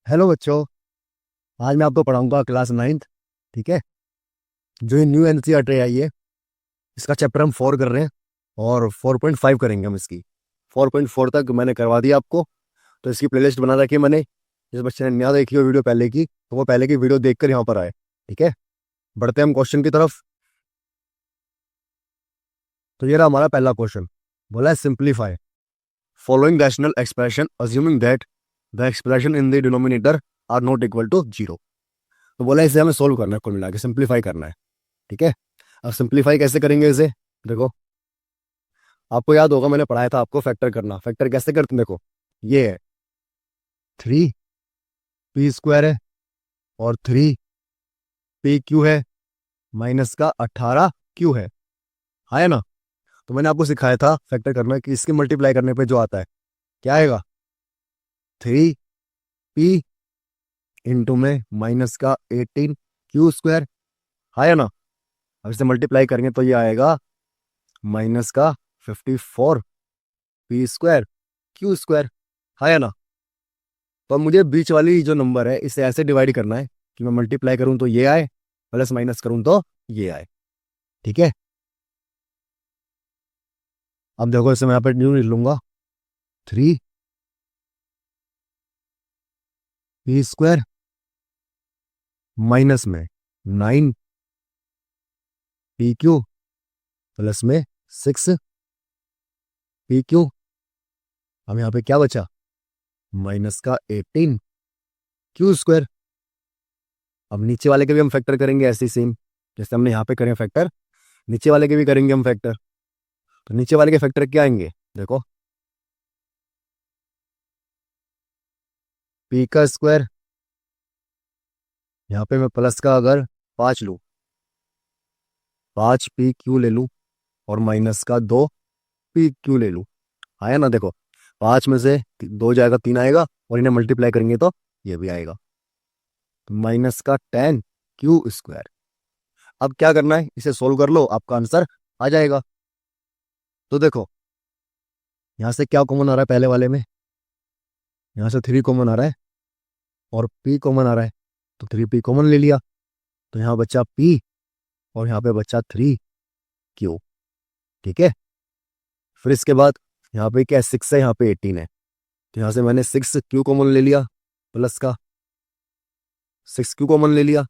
Hello बच्चों। आज मैं आपको पढ़ाऊंगा क्लास नाइन्थ। ठीक है। जो ये न्यू एनसीईआरटी आई है, इसका चैप्टर हम 4 कर रहे हैं और 4.5 करेंगे हम इसकी। 4.4 तक मैंने करवा दिया आपको। तो इसकी प्लेलिस्ट बना रखी है मैंने। जिस बच्चे ने नया देखी हो वीडियो पहले की, तो वो पहले की वीडियो देखकर यहाँ पर आए। ठीक है। बढ़ते हैं हम क्वेश्चन की तरफ। तो ये रहा हमारा पहला क्वेश्चन। बोला है simplify following rational expression assuming that the expression in the denominator are not equal to zero. तो बोला है इसे हमें सोल्व करना है, कुल मिला के सिंप्लीफाई करना है। ठीक है। अब सिंप्लीफाई कैसे करेंगे इसे? देखो, आपको याद होगा मैंने पढ़ाया था आपको फैक्टर करना। फैक्टर कैसे करते हैं? देखो, ये है 3p² है और 3p क्यू है, माइनस का 18q है। है ना? तो मैंने आपको सिखाया था फैक्टर करना कि इसके मल्टीप्लाई करने पे जो आता है क्या आएगा, 3p इंटू में माइनस का 18q²। है ना? अब इसे मल्टीप्लाई करेंगे तो ये आएगा माइनस का 54p² है ना? तो अब मुझे बीच वाली जो नंबर है इसे ऐसे डिवाइड करना है कि मैं मल्टीप्लाई करूं तो ये आए, प्लस माइनस करूं तो ये आए। ठीक है। अब देखो, इसे मैं यहाँ पे न्यू लिख लूंगा, 3p² माइनस में 9p क्यू प्लस में 6p क्यू। अब यहाँ पे क्या बचा? माइनस का 18q²। अब नीचे वाले के भी हम फैक्टर करेंगे ऐसे ही सेम, जैसे हमने यहाँ पे करें फैक्टर, नीचे वाले के भी करेंगे हम फैक्टर। तो नीचे वाले के फैक्टर क्या आएंगे? देखो, p² यहाँ पे मैं प्लस का अगर 5 लूँ, 5p क्यू ले लूँ और माइनस का 2p क्यू ले लूँ। आया ना? देखो, 5 में से 2 जाएगा, 3 आएगा और इन्हें मल्टीप्लाई करेंगे तो ये भी आएगा, तो माइनस का 10q²। अब क्या करना है, इसे सोल्व कर लो, आपका आंसर आ जाएगा। तो देखो, यहाँ से क्या कॉमन आ रहा है? पहले वाले में यहाँ से 3 कॉमन आ रहा है और p कॉमन आ रहा है, तो 3p कॉमन ले लिया, तो यहाँ बचा p और यहाँ पे बचा 3q। ठीक है। फिर इसके बाद यहाँ पे क्या है, 6 है, यहाँ पे 18 है, तो यहाँ से मैंने 6q कॉमन ले लिया, प्लस का 6q कॉमन ले लिया।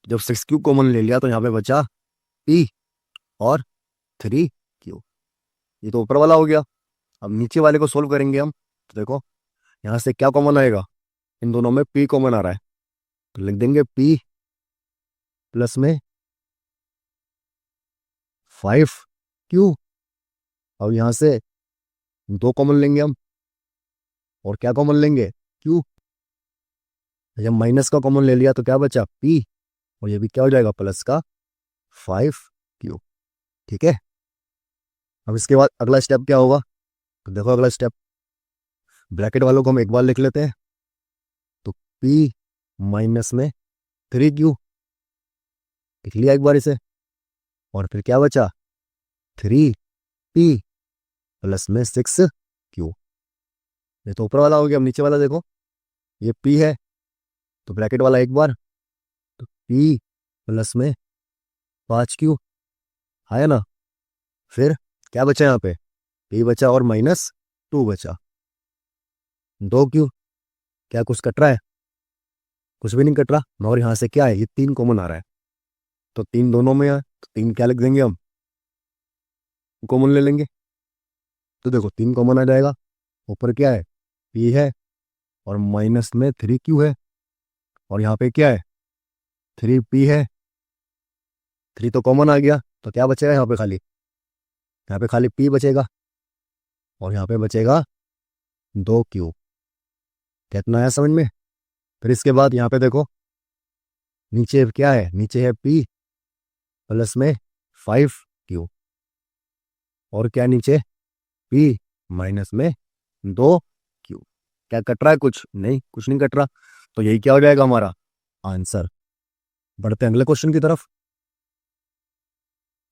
जब 6q कॉमन ले लिया तो यहाँ पे बचा p और 3q। ये तो ऊपर वाला हो गया। अब नीचे वाले को सोल्व करेंगे हम। तो देखो, यहाँ से क्या कॉमन आएगा? इन दोनों में p कॉमन आ रहा है, तो लिख देंगे p प्लस में 5q। अब यहाँ से 2 कॉमन लेंगे हम और क्या कॉमन लेंगे? q। जब माइनस का कॉमन ले लिया तो क्या बचा? p और ये भी क्या हो जाएगा? प्लस का 5q। ठीक है। अब इसके बाद अगला स्टेप क्या होगा? तो देखो, अगला स्टेप, ब्रैकेट वालों को हम एक बार लिख लेते हैं। तो p माइनस में 3q लिख लिया एक बार इसे, और फिर क्या बचा? 3p प्लस में 6q। ये तो ऊपर वाला हो गया। अब नीचे वाला देखो, ये p है तो ब्रैकेट वाला एक बार, तो p प्लस में 5q है ना? फिर क्या बचा यहाँ पे? p बचा और माइनस 2 बचा, 2q। क्या कुछ कट रहा है? कुछ भी नहीं कट रहा, मगर यहाँ से क्या है, ये 3 कॉमन आ रहा है, तो 3 दोनों में है, तो 3 क्या लिख देंगे हम? कॉमन ले लेंगे। तो देखो, 3 कॉमन आ जाएगा। ऊपर क्या है? p है और माइनस में 3q है, और यहाँ पे क्या है? 3p है। 3 तो कॉमन आ गया, तो क्या बचेगा यहाँ पे? खाली, यहाँ पे खाली p बचेगा और यहाँ पे बचेगा 2q। कितना आया समझ में? फिर इसके बाद यहाँ पे देखो, नीचे क्या है? नीचे है p प्लस में 5q, और क्या नीचे? p माइनस में 2q। क्या कट रहा है? कुछ नहीं, कुछ नहीं कट रहा। तो यही क्या हो जाएगा हमारा आंसर। बढ़ते हैं अगले क्वेश्चन की तरफ।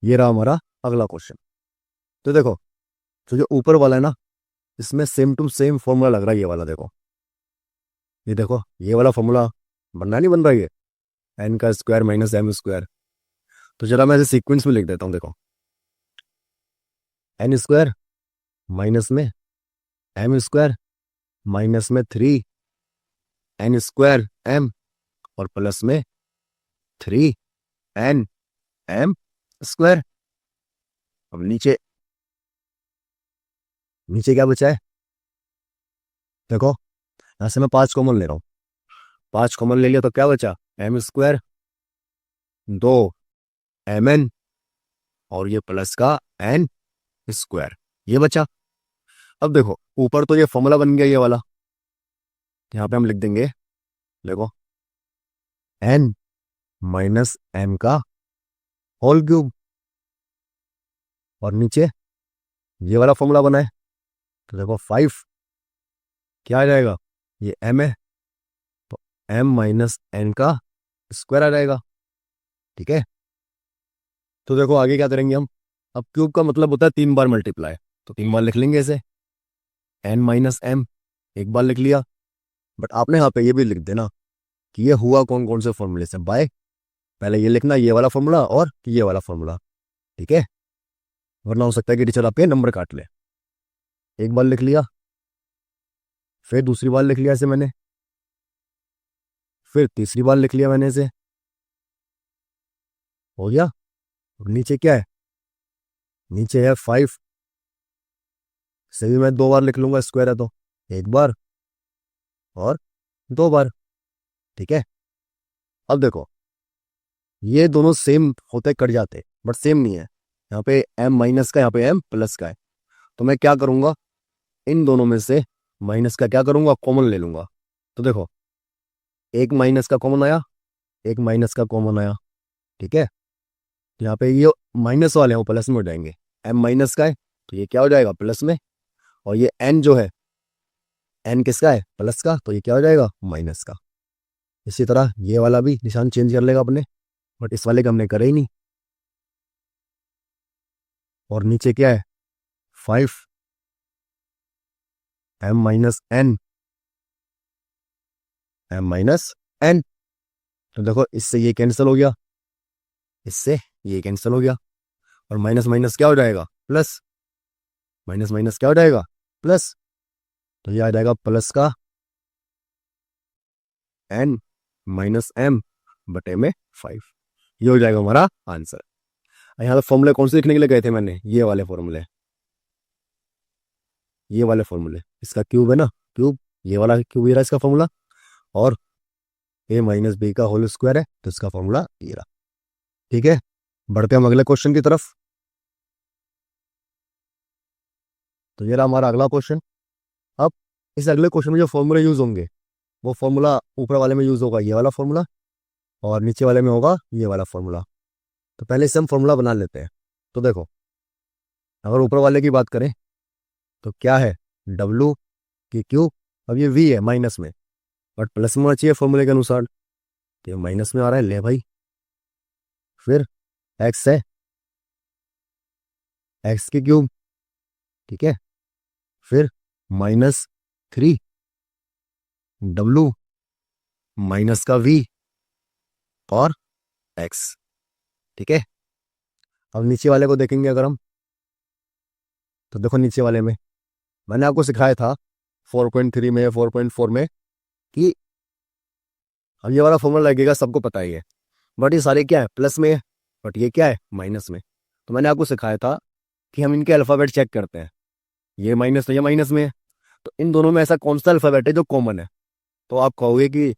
ये रहा हमारा अगला क्वेश्चन। तो देखो, तो जो ऊपर वाला है ना, इसमें सेम टू सेम फॉर्मूला लग रहा है, ये वाला देखो। ये देखो ये वाला फॉर्मूला बनना नहीं बन रहा है, एन का स्क्वायर माइनस एम स्क्वायर। तो जरा मैं इसे सीक्वेंस में लिख देता हूँ। देखो एन स्क्वायर माइनस में एम स्क्वायर माइनस में 3 एन स्क्वायर एम और प्लस में 3 एन एम स्क्वायर। अब नीचे नीचे क्या बचा है? देखो यहां से मैं 5 कॉमन ले रहा हूँ, 5 कॉमन ले लिया तो क्या बचा? एम स्क्वायर 2 mn और ये प्लस का एन स्क्वायर, ये बचा। अब देखो ऊपर तो ये फॉर्मूला बन गया ये वाला, यहाँ पे हम लिख देंगे, देखो एन माइनस एम का होल क्यूब, और नीचे ये वाला फॉर्मूला बना है तो देखो 5 क्या आ जाएगा? ये एम है तो एम माइनस एन का स्क्वायर आ जाएगा। ठीक है, तो देखो आगे क्या करेंगे हम। अब क्यूब का मतलब होता है 3 बार मल्टीप्लाई, तो 3 बार लिख लेंगे इसे, एन माइनस एम एक बार लिख लिया। बट आपने यहाँ पे ये भी लिख देना कि ये हुआ कौन कौन से फॉर्मूले से बाय, पहले ये लिखना ये वाला फॉर्मूला और ये वाला फॉर्मूला। ठीक है, वरना हो सकता है कि टीचर आपके नंबर काट ले। एक बार लिख लिया, फिर दूसरी बार लिख लिया इसे मैंने, फिर तीसरी बार लिख लिया मैंने इसे, हो गया। अब नीचे क्या है? नीचे है 5, इसे भी मैं 2 बार लिख लूंगा, स्क्वायर है तो एक बार और 2 बार। ठीक है, अब देखो ये दोनों सेम होते कट जाते, बट सेम नहीं है। यहाँ पे m माइनस का, यहाँ पे m प्लस का है, तो मैं क्या करूंगा, इन दोनों में से माइनस का क्या करूंगा, कॉमन ले लूंगा। तो देखो एक माइनस का कॉमन आया, एक माइनस का कॉमन आया। ठीक है, यहाँ पे ये माइनस वाले हैं वो प्लस में हो जाएंगे, m माइनस का है तो ये क्या हो जाएगा, प्लस में। और ये n जो है, n किसका है, प्लस का, तो ये क्या हो जाएगा, माइनस का। इसी तरह ये वाला भी निशान चेंज कर लेगा अपने, बट इस वाले का हमने करे ही नहीं। और नीचे क्या है, 5 m माइनस n। तो देखो इससे ये कैंसिल हो गया, इससे ये कैंसिल हो गया, और माइनस माइनस क्या हो जाएगा, प्लस। माइनस माइनस क्या हो जाएगा, प्लस। तो ये आ जाएगा प्लस का n माइनस m बटे में 5। ये हो जाएगा हमारा आंसर। यहाँ पे फॉर्मूले कौन से लिखने के लिए गए थे मैंने, ये वाले फॉर्मूले, ये वाले फॉर्मूले। इसका क्यूब है ना, क्यूब, ये वाला क्यूब, ये रहा इसका फॉर्मूला, और a माइनस बी का होल स्क्वायर है तो इसका फॉर्मूला ये रहा। ठीक है, बढ़ते हम अगले क्वेश्चन की तरफ। तो ये रहा हमारा अगला क्वेश्चन। अब इस अगले क्वेश्चन में जो फॉर्मूले यूज होंगे, वो फॉर्मूला ऊपर वाले में यूज होगा ये वाला फॉर्मूला, और नीचे वाले में होगा ये वाला फॉर्मूला। तो पहले इसे हम फॉर्मूला बना लेते हैं। तो देखो अगर ऊपर वाले की बात करें तो क्या है, W की क्यूब, अब ये V है माइनस में, बट प्लस में होना चाहिए फॉर्मूले के अनुसार, तो ये माइनस में आ रहा है, ले भाई। फिर X है, X की क्यूब। ठीक है, फिर -3 W माइनस का V और X। ठीक है, अब नीचे वाले को देखेंगे अगर हम, तो देखो नीचे वाले में मैंने आपको सिखाया था 4.3 में, 4.4 में, कि अब ये वाला फॉर्मूला लगेगा, सबको पता ही है, बट ये सारे क्या है, प्लस में है, बट ये क्या है, माइनस में। तो मैंने आपको सिखाया था कि हम इनके अल्फ़ाबेट चेक करते हैं, ये माइनस तो ये माइनस में है, तो इन दोनों में ऐसा कौन सा अल्फ़ाबेट है जो कॉमन है। तो आप कहोगे कि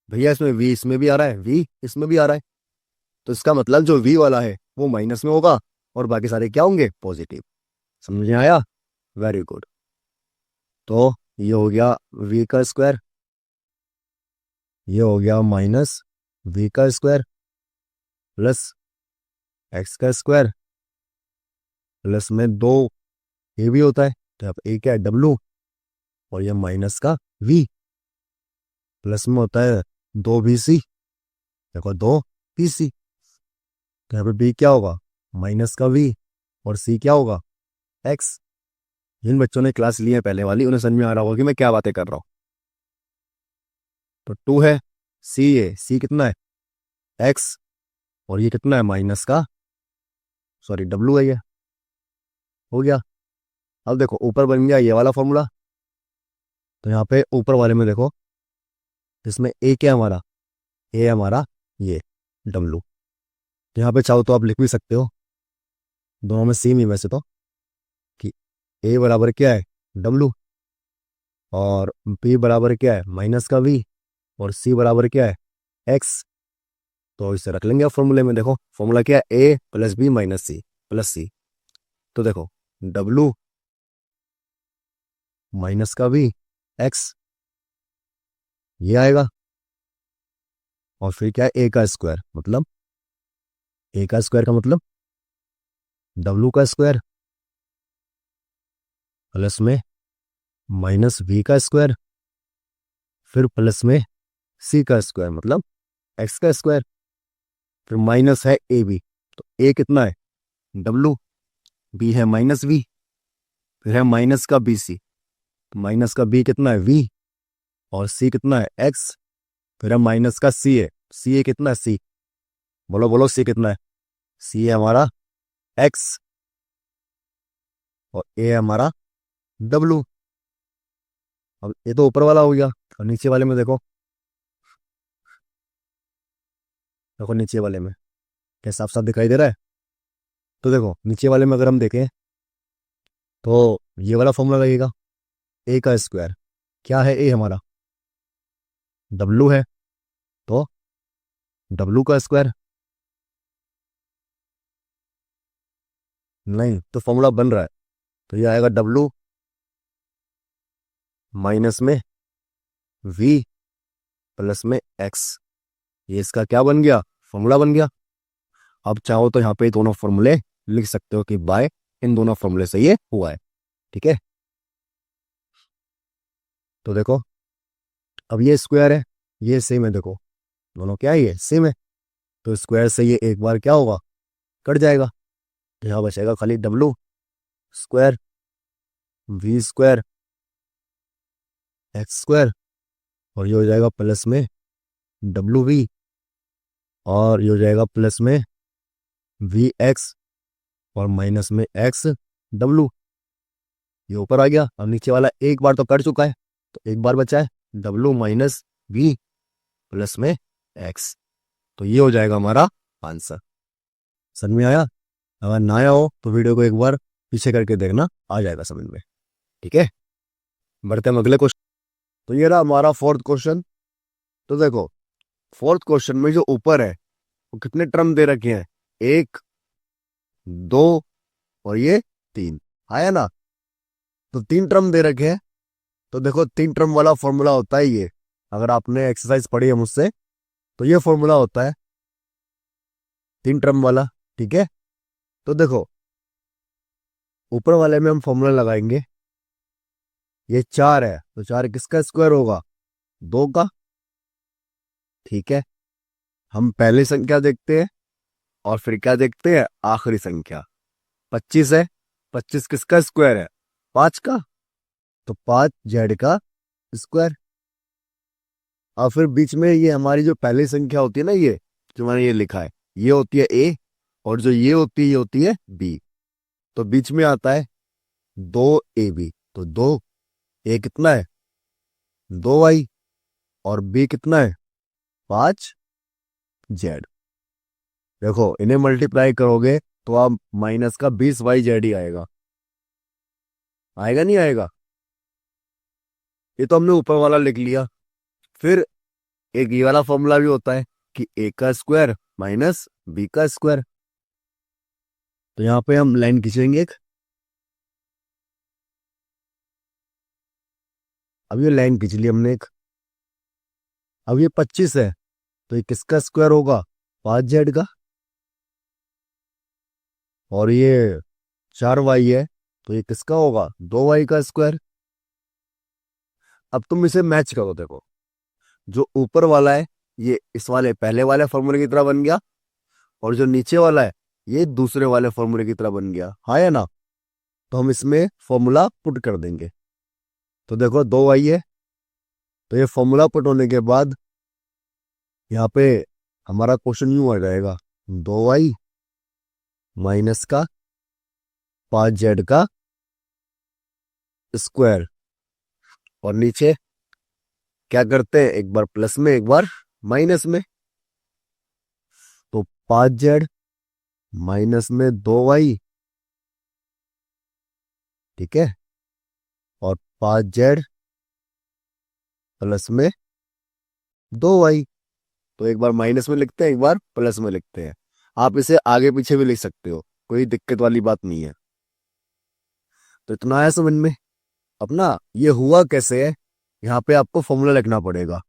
भैया इसमें वी इसमें भी आ रहा है, वी इसमें भी आ रहा है, तो इसका मतलब जो वी वाला है वो माइनस में होगा और बाकी सारे क्या होंगे, पॉजिटिव। समझ में आया? Very good. तो ये हो गया वी का स्क्वायर, ये हो गया माइनस वी का स्क्वायर प्लस एक्स का स्क्वायर, प्लस में 2 ए भी होता है, तो यहाँ पे ए क्या है, W, और ये माइनस का V, प्लस में होता है 2BC, देखो 2BC, तो यहाँ पे B क्या होगा, माइनस का V, और C क्या होगा, X। जिन बच्चों ने क्लास ली है पहले वाली, उन्हें समझ में आ रहा होगा कि मैं क्या बातें कर रहा हूँ। तो 2 है, सी कितना है एक्स, और ये कितना है माइनस का, सॉरी डब्लू है ये, हो गया। अब देखो ऊपर बन गया ये वाला फॉर्मूला, तो यहाँ पे ऊपर वाले में देखो, इसमें ए क्या है हमारा, ए हमारा ये डब्लू। तो यहाँ पे चाहो तो आप लिख भी सकते हो, दोनों में सेम ही वैसे तो, कि ए बराबर क्या है डब्लू, और बी बराबर क्या है माइनस का वी, और सी बराबर क्या है एक्स। तो इसे रख लेंगे फॉर्मूले में। देखो फॉर्मूला क्या है, A plus B minus C plus C. तो देखो डब्लू माइनस का वी एक्स, ये आएगा, और फिर क्या है ए का स्क्वायर, मतलब ए का स्क्वायर का मतलब डब्लू का स्क्वायर प्लस में माइनस वी का स्क्वायर, फिर प्लस में सी का स्क्वायर मतलब एक्स का स्क्वायर, फिर माइनस है ए बी। तो ए कितना है डब्लू, बी है माइनस वी, फिर है माइनस का बी सी, माइनस का बी कितना है वी, और सी कितना है एक्स, फिर है माइनस का सी ए कितना है सी, बोलो बोलो सी कितना है, सी है हमारा एक्स, और ए है हमारा डब्लू। अब ये तो ऊपर वाला हो गया, और नीचे वाले में देखो, देखो नीचे वाले में क्या साफ साफ दिखाई दे रहा है। तो देखो नीचे वाले में अगर हम देखें तो ये वाला फॉर्मूला लगेगा, ए का स्क्वायर, क्या है ए हमारा डब्लू है, तो डब्लू का स्क्वायर, नहीं तो फॉर्मूला बन रहा है, तो ये आएगा डब्लू माइनस में वी प्लस में एक्स, ये इसका क्या बन गया फॉर्मूला बन गया। अब चाहो तो यहाँ पे दोनों फॉर्मूले लिख सकते हो कि बाय इन दोनों फॉर्मूले से ये हुआ है, ठीक है। तो देखो अब ये स्क्वायर है, ये सेम है, देखो दोनों क्या है ये सेम है, तो स्क्वायर से ये एक बार क्या होगा कट जाएगा, तो यहाँ बचेगा खाली W square V square X square, और ये हो जाएगा प्लस में डब्लू वी, और ये हो जाएगा प्लस में वी एक्स, और माइनस में एक्स डब्लू। ये ऊपर आ गया, अब नीचे वाला एक बार तो कट चुका है, तो एक बार बचा है डब्लू माइनस वी प्लस में एक्स। तो ये हो जाएगा हमारा आंसर। समझ में आया? अगर ना आया हो तो वीडियो को एक बार पीछे करके देखना, आ जाएगा समझ में, ठीक है। बढ़ते हम अगले क्वेश्चन। तो ये रहा हमारा फोर्थ क्वेश्चन। तो देखो फोर्थ क्वेश्चन में जो ऊपर है वो कितने टर्म दे रखे हैं, एक दो और ये तीन, आया ना। तो तीन टर्म दे रखे हैं, तो देखो तीन टर्म वाला फॉर्मूला होता है ये, अगर आपने एक्सरसाइज पढ़ी है मुझसे तो ये फॉर्मूला होता है तीन टर्म वाला, ठीक है। तो देखो ऊपर वाले में हम फॉर्मूला लगाएंगे, ये चार है तो चार किसका स्क्वायर होगा, दो का, ठीक है। हम पहली संख्या देखते हैं और फिर क्या देखते हैं आखिरी संख्या, 25 है, 25 किसका स्क्वायर है पांच का, तो पांच जेड का स्क्वायर। और फिर बीच में ये हमारी जो पहली संख्या होती है ना, ये जो मैंने ये लिखा है ये होती है ए, और जो ये होती है ये होती है बी, तो बीच में आता है दो ए बी, तो दो ए कितना है दो वाई, और बी कितना है पांच जेड। देखो इन्हें मल्टीप्लाई करोगे तो आप माइनस का 20 वाई जेड ही आएगा, आएगा नहीं आएगा। ये तो हमने ऊपर वाला लिख लिया। फिर एक ये वाला फॉर्मूला भी होता है कि ए का स्क्वायर माइनस बी का स्क्वायर। तो यहाँ पे हम लाइन खींचेंगे एक, अब ये लाइन खींच ली हमने एक। अब ये 25 है तो ये किसका स्क्वायर होगा पांच जेड का, और ये चार वाई है तो ये किसका होगा दो वाई का स्क्वायर। अब तुम इसे मैच करो, देखो जो ऊपर वाला है ये इस वाले पहले वाले फॉर्मूले की तरह बन गया, और जो नीचे वाला है ये दूसरे वाले फॉर्मूले की तरह बन गया, हाँ या ना। तो हम इसमें फॉर्मूला पुट कर देंगे। तो देखो दो वाई है तो ये फॉर्मूला पुट होने के बाद यहाँ पे हमारा क्वेश्चन यूं आ जाएगा, 2y माइनस का 5z का स्क्वायर। और नीचे क्या करते हैं, एक बार प्लस में एक बार माइनस में। तो 5z माइनस में 2y, ठीक है, और 5z प्लस में 2y। तो एक बार माइनस में लिखते हैं, एक बार प्लस में लिखते हैं। आप इसे आगे पीछे भी लिख सकते हो, कोई दिक्कत वाली बात नहीं है। तो इतना है समझ में। अपना ये हुआ कैसे है, यहाँ पे आपको फॉर्मूला लिखना पड़ेगा।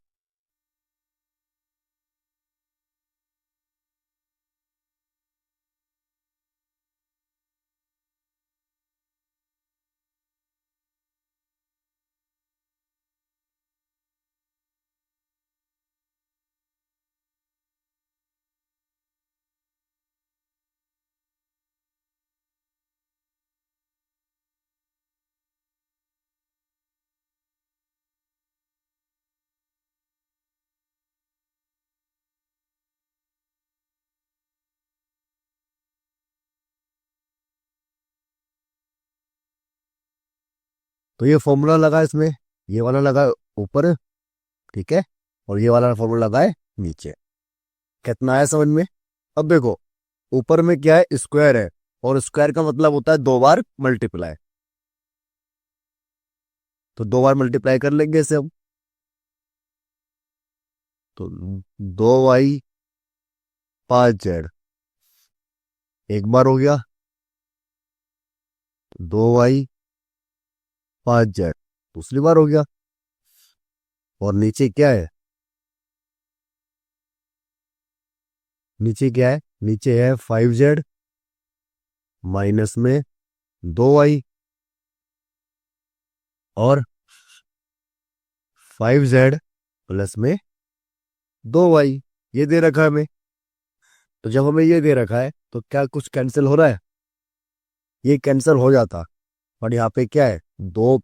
तो ये फॉर्मूला लगा इसमें, ये वाला लगा ऊपर, ठीक है, और ये वाला फॉर्मूला लगा है नीचे। कितना है समझ में। अब देखो ऊपर में क्या है, स्क्वायर है, और स्क्वायर का मतलब होता है 2 बार मल्टीप्लाई। तो 2 बार मल्टीप्लाई कर लेंगे इसे हम। तो 2y 5z एक बार हो गया, 2y 5z दूसरी बार हो गया। और नीचे क्या है, नीचे क्या है, नीचे है 5z माइनस में 2y, और 5z प्लस में 2y। ये दे रखा है हमें। तो जब हमें ये दे रखा है तो क्या कुछ कैंसिल हो रहा है, ये कैंसिल हो जाता। और यहाँ पे क्या है, 2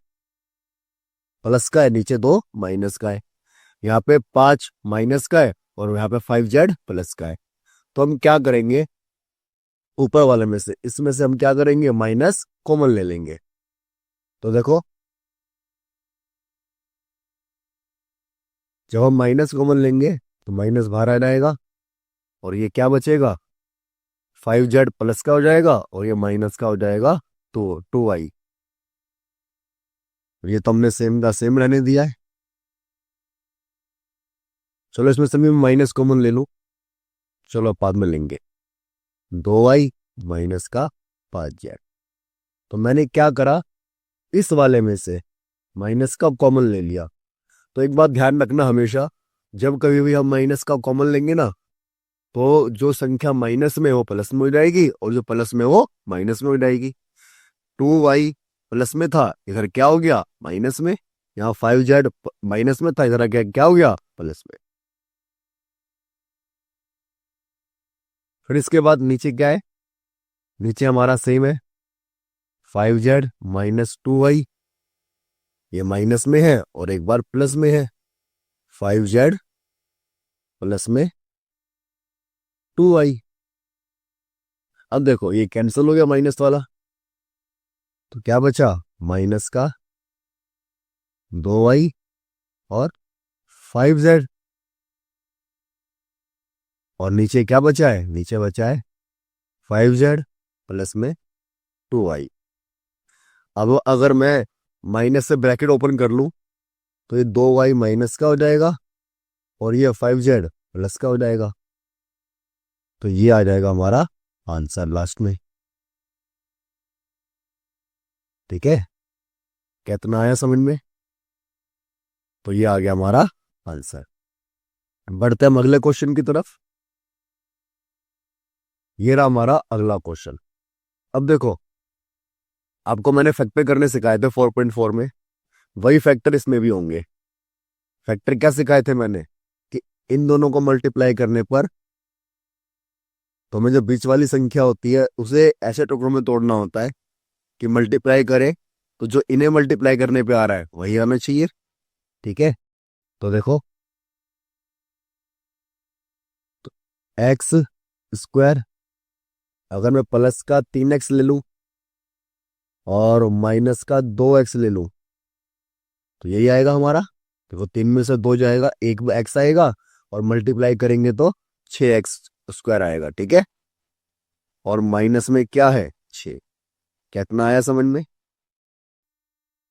प्लस का है, नीचे 2 माइनस का है। यहाँ पे 5 माइनस का है, और यहाँ पे 5z प्लस का है। तो हम क्या करेंगे, ऊपर वाले में से, इसमें से हम क्या करेंगे, माइनस कॉमन ले लेंगे। तो देखो जब हम माइनस कॉमन लेंगे तो माइनस बाहर आ जाएगा, और ये क्या बचेगा, 5z प्लस का हो जाएगा, और ये माइनस का हो जाएगा, तो 2y। ये तो हमने सेम का सेम रहने दिया है। चलो इसमें सभी में माइनस कॉमन ले लो, चलो बाद में लेंगे। 2y माइनस का 5z। तो मैंने क्या करा, इस वाले में से माइनस का कॉमन ले लिया। तो एक बात ध्यान रखना, हमेशा जब कभी भी हम माइनस का कॉमन लेंगे ना, तो जो संख्या माइनस में हो प्लस में हो जाएगी, और जो प्लस में हो माइनस में हो जाएगी। 2y प्लस में था, इधर क्या हो गया, माइनस में। यहाँ 5z माइनस में था, इधर क्या क्या हो गया, प्लस में। फिर इसके बाद नीचे क्या है, नीचे हमारा सेम है, 5z माइनस 2y। ये माइनस में है और एक बार प्लस में है, 5z प्लस में 2y। अब देखो ये कैंसिल हो गया माइनस वाला, तो क्या बचा, माइनस का 2y और 5z। और नीचे क्या बचा है, नीचे बचा है 5z प्लस में 2y। अब अगर मैं माइनस से ब्रैकेट ओपन कर लूं तो ये 2y माइनस का हो जाएगा, और ये 5z प्लस का हो जाएगा। तो ये आ जाएगा हमारा आंसर लास्ट में, ठीक है। कितना आया समझ में। तो ये आ गया हमारा आंसर। बढ़ते हैं हम अगले क्वेश्चन की तरफ। ये रहा हमारा अगला क्वेश्चन। अब देखो आपको मैंने फैक्टर करने सिखाए थे 4.4 में, वही फैक्टर इसमें भी होंगे। फैक्टर क्या सिखाए थे मैंने, कि इन दोनों को मल्टीप्लाई करने पर तो हमें जो बीच वाली संख्या होती है उसे ऐसे टुकड़ों में तोड़ना होता है कि मल्टीप्लाई करें तो जो इन्हें मल्टीप्लाई करने पे आ रहा है वही आना चाहिए, ठीक है। तो देखो, एक्स स्क्वायर, अगर मैं प्लस का 3x ले लूं और माइनस का 2x ले लूं तो यही आएगा हमारा। देखो, 3 में से 2 जाएगा, एक एक्स आएगा, और मल्टीप्लाई करेंगे तो 6x स्क्वायर आएगा। ठीक है, और माइनस में क्या है, 6। कितना आया समझ में?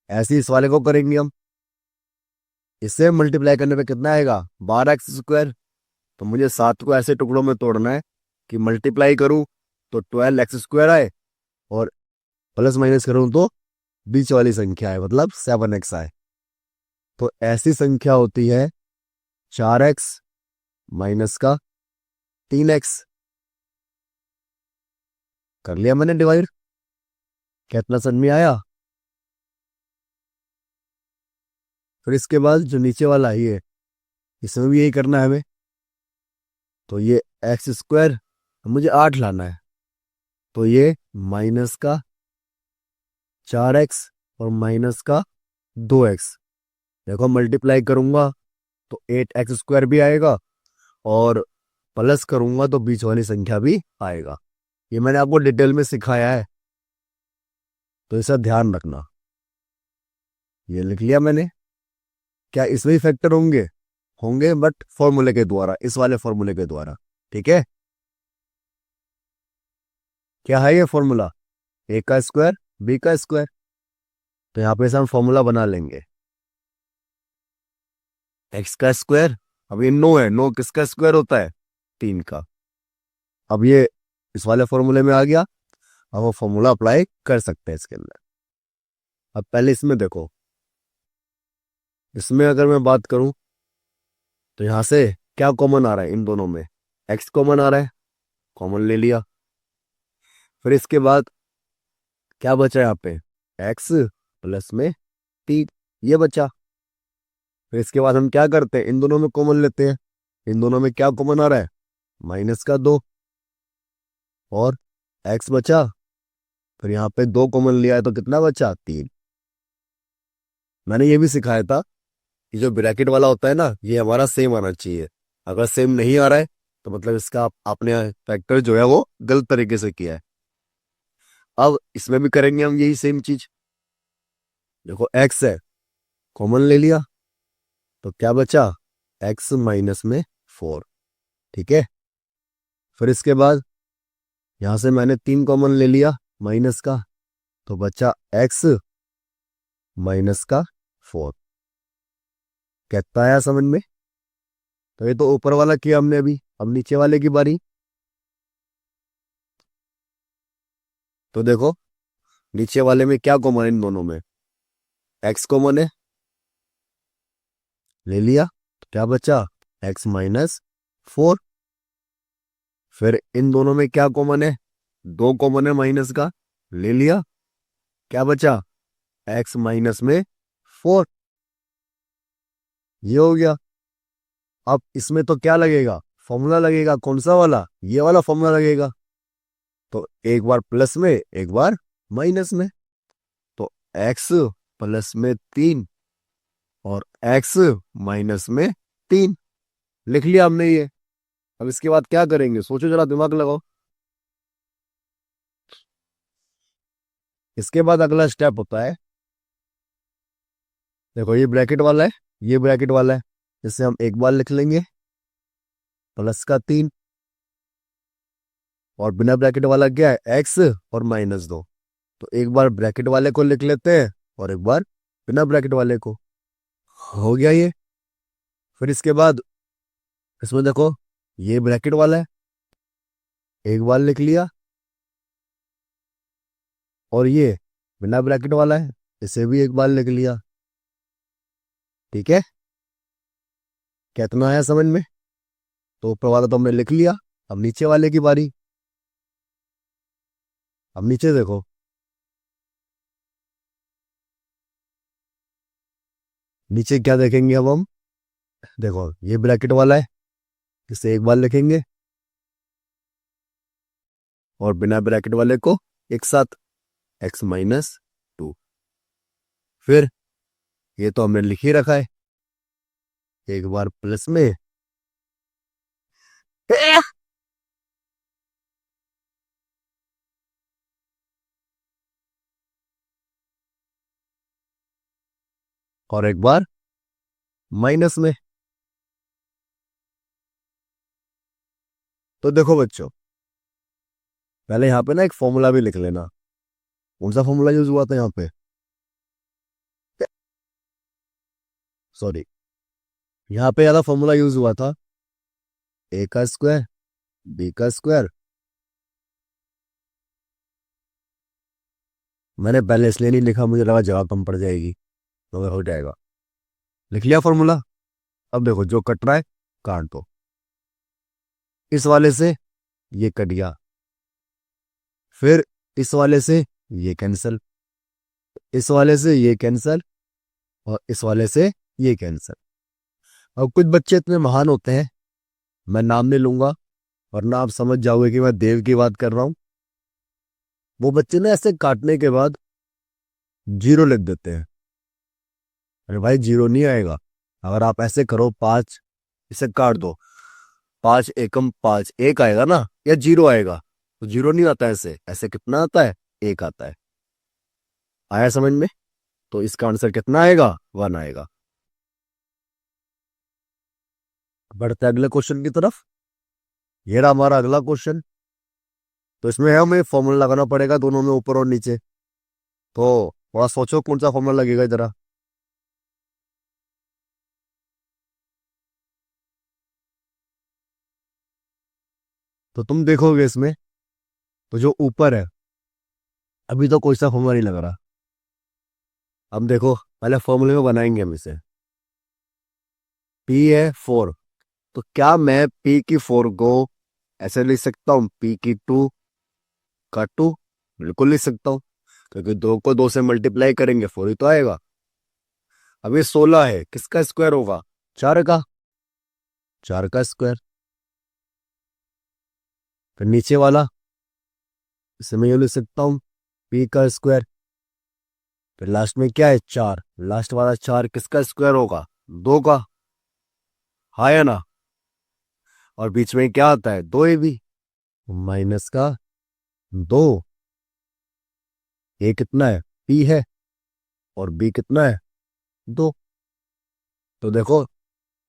ऐसे ही इस वाले को करेंगे हम, इससे मल्टीप्लाई करने पे कितना आएगा, 12x स्क्वायर। तो मुझे 7 को ऐसे टुकड़ों में तोड़ना है कि मल्टीप्लाई करूं तो 12x स्क्वायर आए, और प्लस माइनस करूं तो बीच वाली संख्या है, मतलब 7x आए। तो ऐसी संख्या होती है 4x माइनस का 3x। कर लिया मैंने डिवाइड, कितना समझ में आया? फिर इसके बाद जो नीचे वाला है ये, इसमें भी यही करना है हमें। तो ये एक्स स्क्वायर, मुझे 8 लाना है, तो ये माइनस का 4x और माइनस का 2x। देखो, मल्टीप्लाई करूंगा तो 8x स्क्वायर भी आएगा, और प्लस करूंगा तो बीच वाली संख्या भी आएगा। ये मैंने आपको डिटेल में सिखाया है, तो इसे ध्यान रखना। ये लिख लिया मैंने। क्या इसमें ही फैक्टर होंगे? होंगे, बट फॉर्मूले के द्वारा, इस वाले फॉर्मूले के द्वारा। ठीक है, क्या है ये फॉर्मूला? ए का स्क्वायर बी का स्क्वायर। तो यहाँ पे से हम फॉर्मूला बना लेंगे। एक्स का स्क्वायर, अब ये 9 है, 9 किसका स्क्वायर होता है, 3 का। अब ये इस वाले फॉर्मूले में आ गया, अब वो फॉर्मूला अप्लाई कर सकते हैं इसके अंदर। अब पहले इसमें देखो, इसमें अगर मैं बात करूं तो यहां से क्या कॉमन आ रहा है, इन दोनों में एक्स कॉमन आ रहा है, कॉमन ले लिया। फिर इसके बाद क्या बचा यहाँ पे, एक्स प्लस में 3, ये बचा। फिर इसके बाद हम क्या करते हैं, इन दोनों में कॉमन लेते हैं। इन दोनों में क्या कॉमन आ रहा है, माइनस का 2, और एक्स बचा। फिर यहाँ पे 2 कॉमन लिया है तो कितना बचा, 3। मैंने ये भी सिखाया था, ये जो ब्रैकेट वाला होता है ना, ये हमारा सेम आना चाहिए। अगर सेम नहीं आ रहा है तो मतलब इसका आपने फैक्टर जो है वो गलत तरीके से किया है। अब इसमें भी करेंगे हम यही सेम चीज। देखो, एक्स है, कॉमन ले लिया, तो क्या बचा, एक्स माइनस में 4। ठीक है, फिर इसके बाद यहां से मैंने 3 कॉमन ले लिया माइनस का, तो बचा एक्स माइनस का 4। कितना आया समझ में? तो ये तो ऊपर वाला किया हमने अभी, अब नीचे वाले की बारी। तो देखो, नीचे वाले में क्या कॉमन है, इन दोनों में एक्स कॉमन है, ले लिया, तो क्या बचा, एक्स माइनस 4। फिर इन दोनों में क्या कॉमन है, 2 कॉमन है माइनस का, ले लिया, क्या बचा, एक्स माइनस में 4। ये हो गया। अब इसमें तो क्या लगेगा, फॉर्मूला लगेगा, कौन सा वाला, ये वाला फॉर्मूला लगेगा। तो एक बार प्लस में एक बार माइनस में, तो एक्स प्लस में 3 और एक्स माइनस में 3, लिख लिया हमने ये। अब इसके बाद क्या करेंगे, सोचो जरा, दिमाग लगाओ। इसके बाद अगला स्टेप होता है, देखो ये ब्रैकेट वाला है, ये ब्रैकेट वाला है, इसे हम एक बार लिख लेंगे, प्लस का 3, और बिना ब्रैकेट वाला क्या है, एक्स और माइनस 2। तो एक बार ब्रैकेट वाले को लिख लेते हैं और एक बार बिना ब्रैकेट वाले को। हो गया ये। फिर इसके बाद इसमें देखो, ये ब्रैकेट वाला है, एक बार लिख लिया, और ये बिना ब्रैकेट वाला है, इसे भी एक बार लिख लिया। ठीक है, कितना आया समझ में? तो ऊपर वाला तो हमने लिख लिया, अब नीचे वाले की बारी। अब नीचे देखो, नीचे क्या देखेंगे अब हम, देखो ये ब्रैकेट वाला है, इसे एक बार लिखेंगे, और बिना ब्रैकेट वाले को एक साथ, एक्स माइनस 2। फिर ये तो हमने लिख ही रखा है, एक बार प्लस में, और एक बार माइनस में। तो देखो बच्चों, पहले यहाँ पे ना एक फॉर्मूला भी लिख लेना। कौन सा फॉर्मूला यूज हुआ था यहाँ पे? सॉरी, यहाँ पे ज्यादा फॉर्मूला यूज हुआ था ए का स्क्वायर बी का स्क्वायर। मैंने पहले इसलिए नहीं लिखा, मुझे लगा जगह कम पड़ जाएगी, मगर हो जाएगा। लिख लिया फॉर्मूला। अब देखो, जो कट रहा है काट दो। इस वाले से ये कट गया, फिर इस वाले से ये कैंसिल, इस वाले से ये कैंसिल, और इस वाले से ये कैंसिल। अब कुछ बच्चे इतने महान होते हैं, मैं नाम नहीं लूंगा वरना आप समझ जाओगे कि मैं देव की बात कर रहा हूं। वो बच्चे ना ऐसे काटने के बाद जीरो लिख देते हैं। अरे भाई, जीरो नहीं आएगा। अगर आप ऐसे करो, 5 इसे काट दो, 5 एकम 5 एक आएगा ना, या जीरो आएगा? तो जीरो नहीं आता, ऐसे ऐसे कितना आता है? एक आता है। आया समझ में? तो इसका आंसर कितना आएगा? 1 आएगा। बढ़ते हैं अगले क्वेश्चन की तरफ। ये रहा हमारा अगला क्वेश्चन। तो इसमें हमें फॉर्मूला लगाना पड़ेगा दोनों में, ऊपर और नीचे। तो थोड़ा सोचो कौन सा फॉर्मूला लगेगा जरा। तो तुम देखोगे इसमें, तो जो ऊपर है अभी तो कोई सा फॉर्मूला नहीं लग रहा। अब देखो, पहले फॉर्मूले में बनाएंगे हम इसे। पी है 4, तो क्या मैं पी की 4 को ऐसे लिख सकता हूँ? पी की 2 का 2 बिल्कुल लिख सकता हूँ, क्योंकि 2 को 2 से मल्टीप्लाई करेंगे 4 ही तो आएगा। अब ये 16 है, किसका स्क्वायर होगा? 4 का, 4 का स्क्वायर। फिर नीचे वाला, इसे मैं ये लिख सकता हूँ पी का स्क्वायर। फिर लास्ट में क्या है? 4। लास्ट वाला 4 किसका स्क्वायर होगा? 2 का। हाँ या ना? और बीच में क्या आता है? 2 ए बी माइनस का 2। ए कितना है? पी है, और बी कितना है? 2। तो देखो,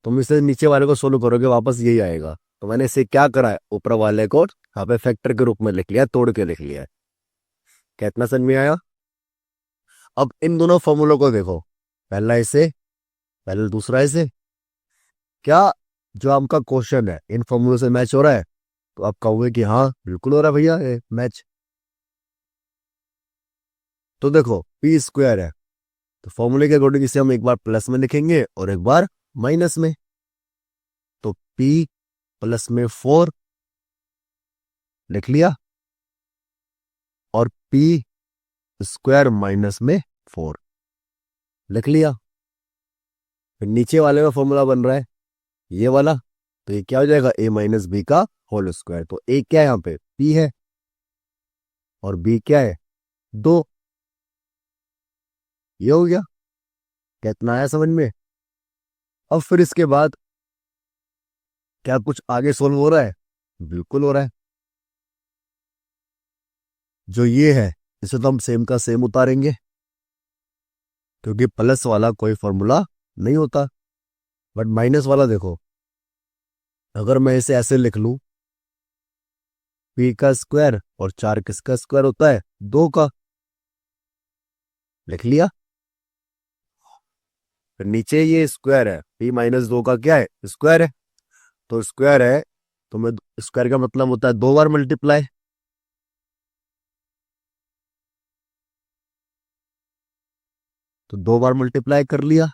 तुम इसे नीचे वाले को सोल्व करोगे, वापस यही आएगा। तो मैंने इसे क्या करा है? ऊपर वाले को यहाँ पे फैक्टर के रूप में लिख लिया, तोड़ के लिख लिया है। कितना समझ में आया? अब इन दोनों फॉर्मूलों को देखो, पहला इसे, पहले दूसरा इसे। क्या जो आपका क्वेश्चन है इन फॉर्मूलों से मैच हो रहा है? तो आप कहोगे कि हाँ बिल्कुल हो रहा है भैया, ये मैच। तो देखो, पी स्क्वायर है, तो फॉर्मूले के अकॉर्डिंग इसे हम एक बार प्लस में लिखेंगे और एक बार माइनस में। तो पी प्लस में 4 लिख लिया, और पी स्क्वायर माइनस में 4 लिख लिया। फिर नीचे वाले में फॉर्मूला बन रहा है ये वाला, तो ये क्या हो जाएगा? ए माइनस बी का होल स्क्वायर। तो ए क्या है यहाँ पे? पी है, और बी क्या है? 2। ये हो गया। कितना आया समझ में? अब फिर इसके बाद क्या कुछ आगे सोल्व हो रहा है? बिल्कुल हो रहा है। जो ये है इसे तो हम सेम का सेम उतारेंगे, क्योंकि प्लस वाला कोई फॉर्मूला नहीं होता। बट माइनस वाला देखो, अगर मैं इसे ऐसे लिख लूं, पी का स्क्वायर और 4 किसका स्क्वायर होता है? 2 का। लिख लिया। फिर नीचे ये स्क्वायर है, पी माइनस 2 का क्या है? स्क्वायर है। तो स्क्वायर है, तो मैं, स्क्वायर का मतलब होता है 2 बार मल्टीप्लाई। तो 2 बार मल्टीप्लाई कर लिया।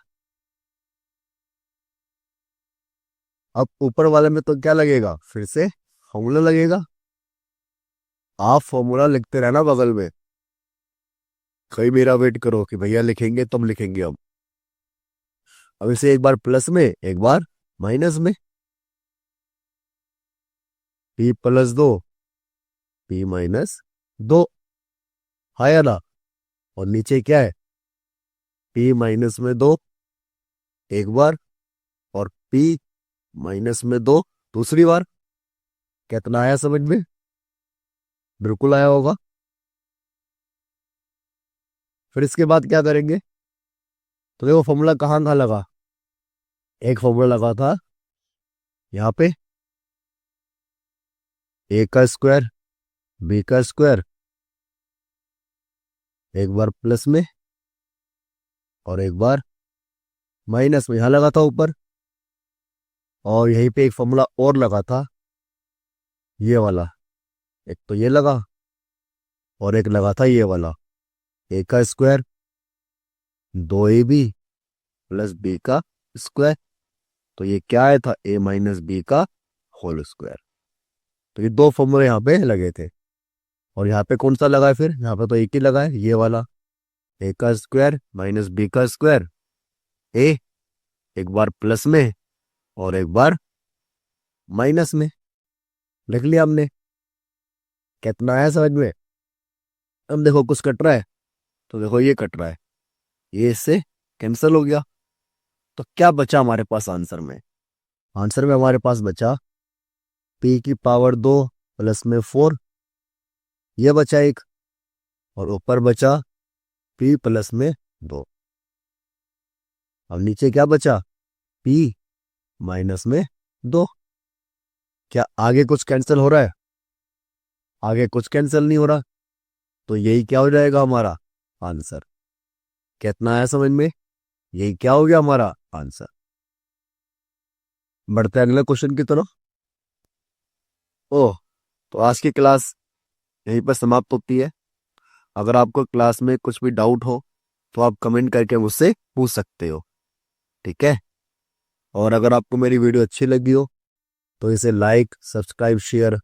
अब ऊपर वाले में तो क्या लगेगा? फिर से फॉर्मूला लगेगा। आप फॉर्मूला लिखते रहना बगल में, कहीं मेरा वेट करो कि भैया लिखेंगे तब लिखेंगे हम। अब इसे एक बार प्लस में एक बार माइनस में। पी प्लस 2 पी माइनस 2, है या ना? और नीचे क्या है? पी माइनस में 2 एक बार, और p -2 दूसरी बार। कितना आया समझ में? बिल्कुल आया होगा। फिर इसके बाद क्या करेंगे? तो देखो फॉर्मूला कहाँ कहाँ लगा। एक फॉर्मूला लगा था यहाँ पे, a का स्क्वायर b का स्क्वायर, एक बार प्लस में और एक बार माइनस में, यहां लगा था ऊपर। और यहीं पे एक फॉर्मूला और लगा था, ये वाला। एक तो ये लगा और एक लगा था ये वाला, a का स्क्वायर 2ab प्लस b का स्क्वायर। तो ये क्या आया था? a माइनस बी का होल स्क्वायर। तो ये दो फॉर्मूले यहाँ पे लगे थे। और यहाँ पे कौन सा लगा है? फिर यहाँ पे तो एक ही लगा है, ये वाला, a का स्क्वायर माइनस बी का स्क्वायर। a एक बार प्लस में और एक बार माइनस में। लिख लिया हमने। कितना आया समझ में? अब देखो कुछ कट रहा है, तो देखो ये कट रहा है, ये इससे कैंसिल हो गया। तो क्या बचा हमारे पास आंसर में? आंसर में हमारे पास बचा p की पावर 2 प्लस में 4, ये बचा एक। और ऊपर बचा p प्लस में 2। अब नीचे क्या बचा? p माइनस में 2। क्या आगे कुछ कैंसिल हो रहा है? आगे कुछ कैंसिल नहीं हो रहा। तो यही क्या हो जाएगा हमारा आंसर। कितना आया समझ में? यही क्या हो गया हमारा आंसर। बढ़ते हैं अगले क्वेश्चन की तरफ। ओह, तो आज की क्लास यहीं पर समाप्त होती है। अगर आपको क्लास में कुछ भी डाउट हो तो आप कमेंट करके मुझसे पूछ सकते हो, ठीक है। और अगर आपको मेरी वीडियो अच्छी लगी हो तो इसे लाइक सब्सक्राइब शेयर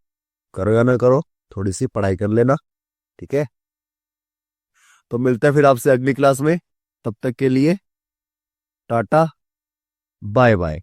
करो या ना करो, थोड़ी सी पढ़ाई कर लेना, ठीक है। तो मिलते हैं फिर आपसे अगली क्लास में। तब तक के लिए टाटा बाय बाय।